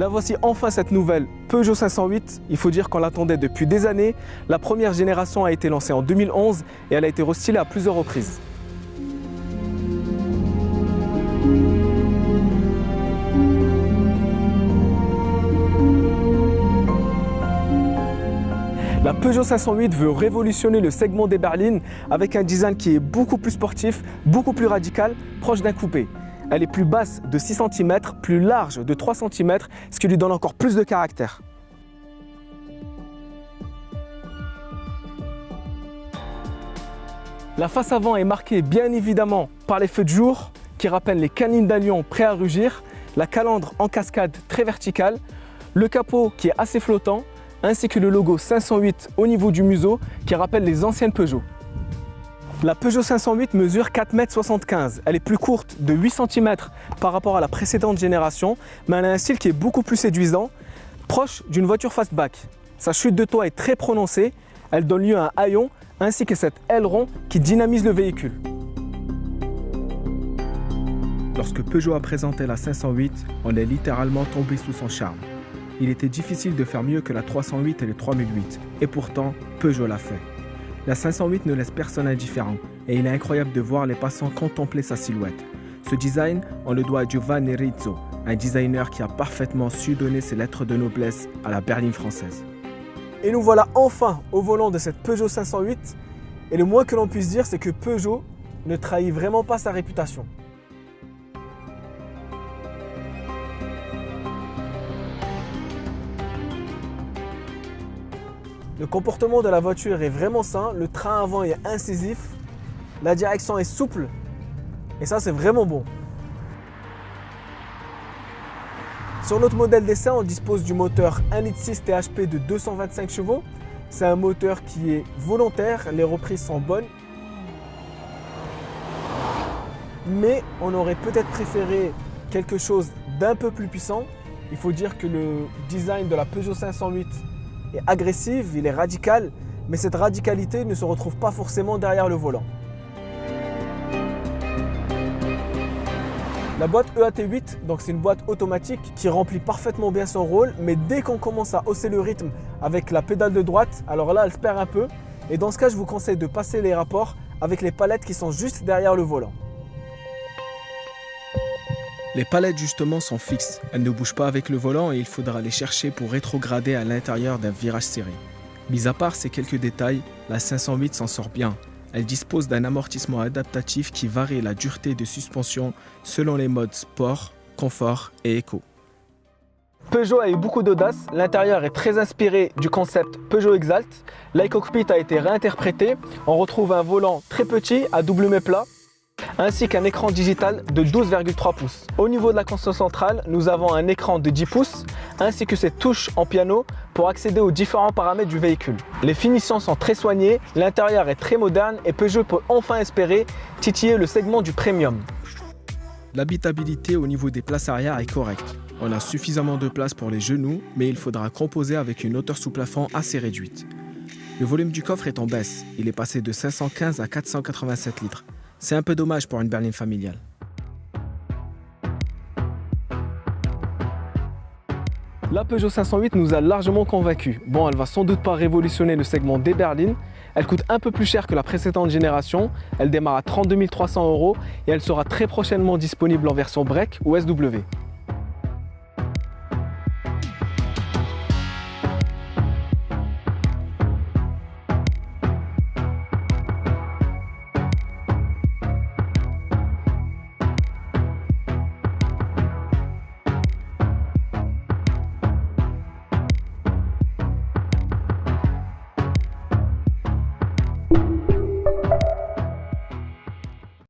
La voici enfin cette nouvelle Peugeot 508. Il faut dire qu'on l'attendait depuis des années. La première génération a été lancée en 2011 et elle a été restylée à plusieurs reprises. La Peugeot 508 veut révolutionner le segment des berlines avec un design qui est beaucoup plus sportif, beaucoup plus radical, proche d'un coupé. Elle est plus basse de 6 cm, plus large de 3 cm, ce qui lui donne encore plus de caractère. La face avant est marquée bien évidemment par les feux de jour qui rappellent les canines d'un lion prêt à rugir, la calandre en cascade très verticale, le capot qui est assez flottant, ainsi que le logo 508 au niveau du museau qui rappelle les anciennes Peugeot. La Peugeot 508 mesure 4,75 m. Elle est plus courte de 8 cm par rapport à la précédente génération, mais elle a un style qui est beaucoup plus séduisant, proche d'une voiture fastback. Sa chute de toit est très prononcée, elle donne lieu à un haillon ainsi que cet aileron qui dynamise le véhicule. Lorsque Peugeot a présenté la 508, on est littéralement tombé sous son charme. Il était difficile de faire mieux que la 308 et le 3008, et pourtant Peugeot l'a fait. La 508 ne laisse personne indifférent et il est incroyable de voir les passants contempler sa silhouette. Ce design, on le doit à Giovanni Rizzo, un designer qui a parfaitement su donner ses lettres de noblesse à la berline française. Et nous voilà enfin au volant de cette Peugeot 508 et le moins que l'on puisse dire c'est que Peugeot ne trahit vraiment pas sa réputation. Le comportement de la voiture est vraiment sain, le train avant est incisif, la direction est souple et ça c'est vraiment bon. Sur notre modèle d'essai, on dispose du moteur 1,6 litre THP de 225 chevaux. C'est un moteur qui est volontaire, les reprises sont bonnes. Mais on aurait peut-être préféré quelque chose d'un peu plus puissant. Il faut dire que le design de la Peugeot 508 est agressif, il est radical, mais cette radicalité ne se retrouve pas forcément derrière le volant. La boîte EAT8, donc c'est une boîte automatique qui remplit parfaitement bien son rôle, mais dès qu'on commence à hausser le rythme avec la pédale de droite, alors là elle se perd un peu. Et dans ce cas, je vous conseille de passer les rapports avec les palettes qui sont juste derrière le volant. Les palettes justement sont fixes, elles ne bougent pas avec le volant et il faudra les chercher pour rétrograder à l'intérieur d'un virage serré. Mis à part ces quelques détails, la 508 s'en sort bien. Elle dispose d'un amortissement adaptatif qui varie la dureté de suspension selon les modes sport, confort et éco. Peugeot a eu beaucoup d'audace, l'intérieur est très inspiré du concept Peugeot Exalt. L'iCockpit a été réinterprété, on retrouve un volant très petit à double méplat, ainsi qu'un écran digital de 12,3 pouces. Au niveau de la console centrale, nous avons un écran de 10 pouces ainsi que ses touches en piano pour accéder aux différents paramètres du véhicule. Les finitions sont très soignées, l'intérieur est très moderne et Peugeot peut enfin espérer titiller le segment du premium. L'habitabilité au niveau des places arrière est correcte. On a suffisamment de place pour les genoux, mais il faudra composer avec une hauteur sous plafond assez réduite. Le volume du coffre est en baisse, il est passé de 515 à 487 litres. C'est un peu dommage pour une berline familiale. La Peugeot 508 nous a largement convaincus. Bon, elle va sans doute pas révolutionner le segment des berlines. Elle coûte un peu plus cher que la précédente génération. Elle démarre à 32 300 € et elle sera très prochainement disponible en version break ou SW.